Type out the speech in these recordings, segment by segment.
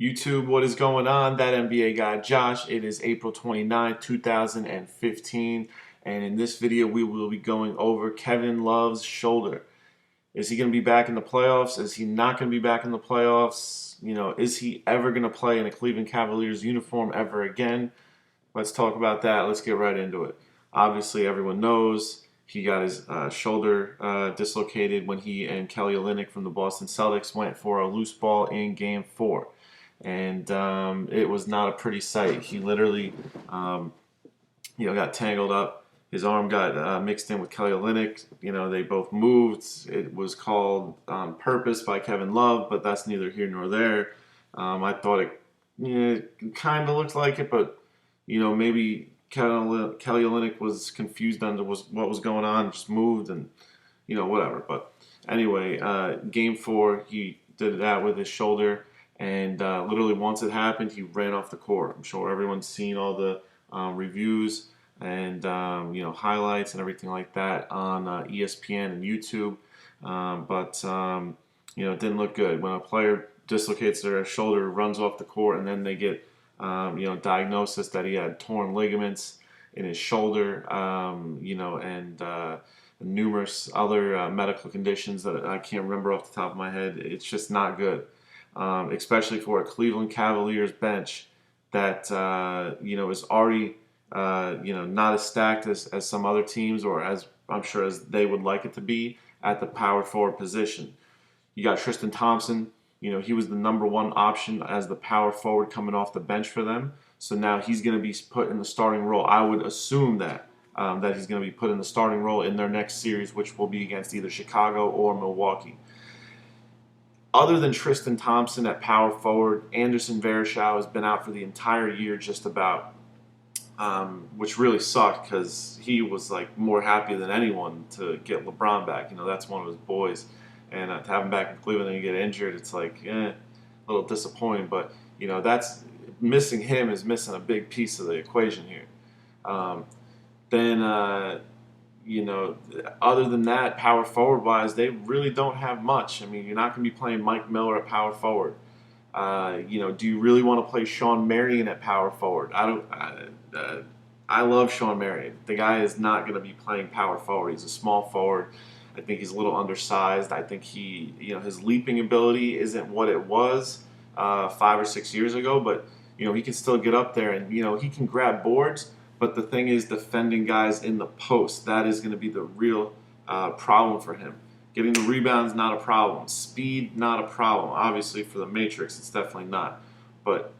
YouTube, what is going on? That NBA guy Josh. It is April 29th, 2015, and in this video we will be going over Kevin Love's shoulder. Is he going to be back in the playoffs? Is he not going to be back in the playoffs? Is he ever going to play in a Cleveland Cavaliers uniform ever again? Let's talk about that. Let's get right into it. Obviously, everyone knows he got his shoulder dislocated when he and Kelly Olynyk from the Boston Celtics went for a loose ball in Game 4. And it was not a pretty sight. He literally, got tangled up. His arm got mixed in with Kelly Olynyk. They both moved. It was called on purpose by Kevin Love, but that's neither here nor there. I thought it kind of looked like it, but maybe Kelly Olynyk was confused on what was going on, just moved and whatever. But anyway, Game 4, he did that with his shoulder. And literally once it happened, he ran off the court. I'm sure everyone's seen all the reviews and highlights and everything like that on ESPN and YouTube. It didn't look good when a player dislocates their shoulder, runs off the court, and then they get diagnosis that he had torn ligaments in his shoulder, and numerous other medical conditions that I can't remember off the top of my head. It's just not good. Especially for a Cleveland Cavaliers bench that is already not as stacked as some other teams, or as I'm sure as they would like it to be at the power forward position. You got Tristan Thompson. He was the number one option as the power forward coming off the bench for them. So now he's going to be put in the starting role. I would assume that he's going to be put in the starting role in their next series, which will be against either Chicago or Milwaukee. Other than Tristan Thompson at power forward, Anderson Varejao has been out for the entire year just about, which really sucked because he was like more happy than anyone to get LeBron back. That's one of his boys. And to have him back in Cleveland and get injured, it's like, a little disappointing. But, that's missing him is missing a big piece of the equation here. Other than that, power forward-wise, they really don't have much. I mean, you're not going to be playing Mike Miller at power forward. Do you really want to play Shawn Marion at power forward? I love Shawn Marion. The guy is not going to be playing power forward. He's a small forward. I think he's a little undersized. I think his leaping ability isn't what it was 5 or 6 years ago, but he can still get up there and he can grab boards. But the thing is, defending guys in the post, that is going to be the real problem for him. Getting the rebounds, not a problem. Speed, not a problem. Obviously, for the Matrix, it's definitely not. But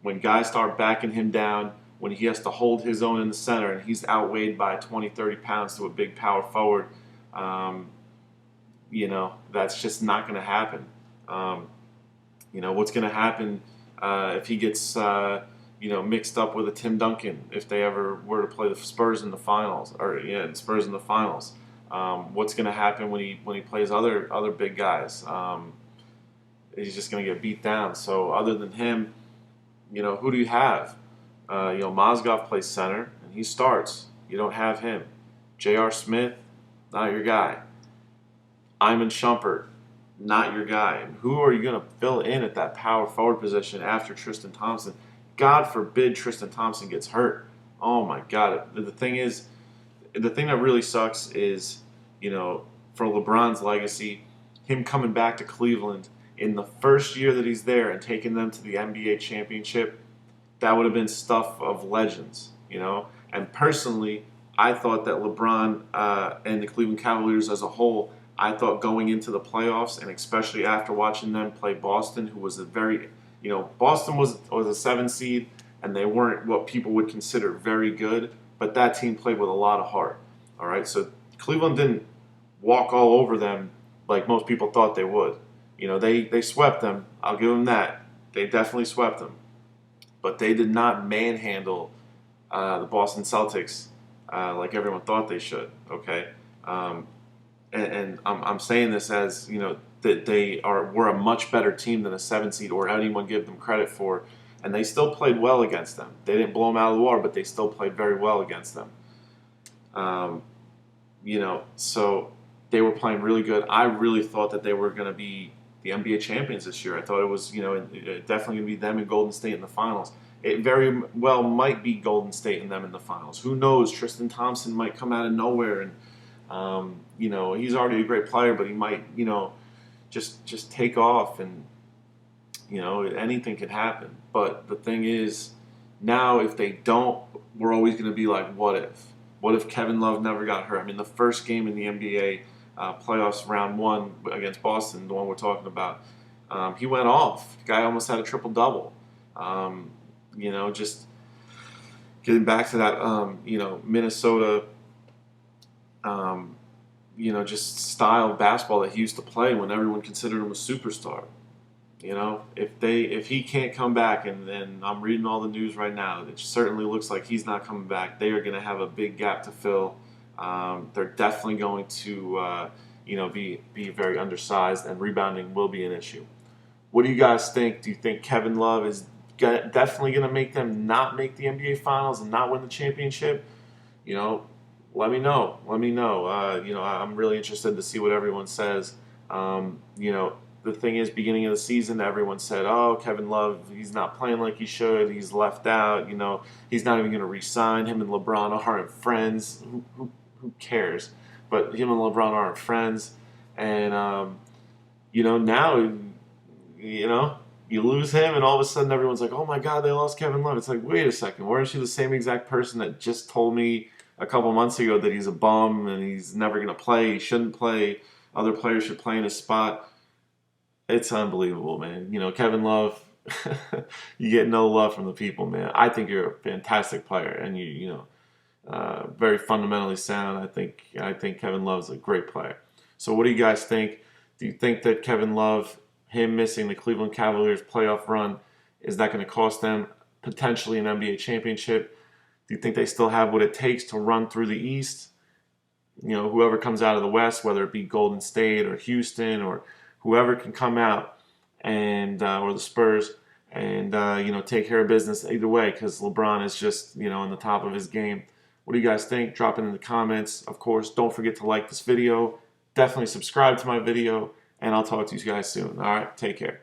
when guys start backing him down, when he has to hold his own in the center and he's outweighed by 20, 30 pounds to a big power forward, that's just not going to happen. What's going to happen if he gets mixed up with a Tim Duncan if they ever were to play the Spurs in the finals, the Spurs in the finals. What's going to happen when he plays other big guys? He's just going to get beat down. So other than him, who do you have? Mozgov plays center and he starts. You don't have him. J.R. Smith, not your guy. Iman Shumpert, not your guy. Who are you going to fill in at that power forward position after Tristan Thompson? God forbid Tristan Thompson gets hurt. Oh my God. The thing that really sucks is, for LeBron's legacy, him coming back to Cleveland in the first year that he's there and taking them to the NBA championship, that would have been stuff of legends, And personally, I thought that LeBron and the Cleveland Cavaliers as a whole, I thought going into the playoffs, and especially after watching them play Boston, who was Boston was a 7 seed, and they weren't what people would consider very good, but that team played with a lot of heart. All right, so Cleveland didn't walk all over them like most people thought they would. They swept them. I'll give them that. They definitely swept them, but they did not manhandle the Boston Celtics like everyone thought they should. Okay, and I'm saying this as that were a much better team than a 7 seed or anyone give them credit for, and they still played well against them. They didn't blow them out of the water, but they still played very well against them. So they were playing really good. I really thought that they were going to be the NBA champions this year. I thought it was, definitely going to be them and Golden State in the finals. It very well might be Golden State and them in the finals. Who knows? Tristan Thompson might come out of nowhere, and he's already a great player, but he might, just take off, and anything could happen. But the thing is, now if they don't, we're always going to be like, what if? What if Kevin Love never got hurt? I mean, the first game in the NBA playoffs, round one against Boston, the one we're talking about, he went off. The guy almost had a triple-double. Just getting back to that, Minnesota, just style of basketball that he used to play when everyone considered him a superstar. If he can't come back, and I'm reading all the news right now, it certainly looks like he's not coming back. They are going to have a big gap to fill. They're definitely going to, be very undersized, and rebounding will be an issue. What do you guys think? Do you think Kevin Love is definitely going to make them not make the NBA Finals and not win the championship? Let me know. I'm really interested to see what everyone says. The thing is, beginning of the season, everyone said, "Oh, Kevin Love, he's not playing like he should. He's left out. He's not even going to re-sign. Him and LeBron aren't friends. Who cares?" But him and LeBron aren't friends, and now, you lose him, and all of a sudden, everyone's like, "Oh my God, they lost Kevin Love." It's like, wait a second, weren't you the same exact person that just told me a couple months ago that he's a bum and he's never going to play? He shouldn't play. Other players should play in his spot. It's unbelievable, man. Kevin Love, you get no love from the people, man. I think you're a fantastic player, and very fundamentally sound. I think Kevin Love's a great player. So what do you guys think? Do you think that Kevin Love, him missing the Cleveland Cavaliers playoff run, is that going to cost them potentially an NBA championship? Do you think they still have what it takes to run through the East? Whoever comes out of the West, whether it be Golden State or Houston or whoever can come out and or the Spurs and take care of business either way, because LeBron is just on the top of his game. What do you guys think? Drop it in the comments. Of course, don't forget to like this video. Definitely subscribe to my video, and I'll talk to you guys soon. All right, take care.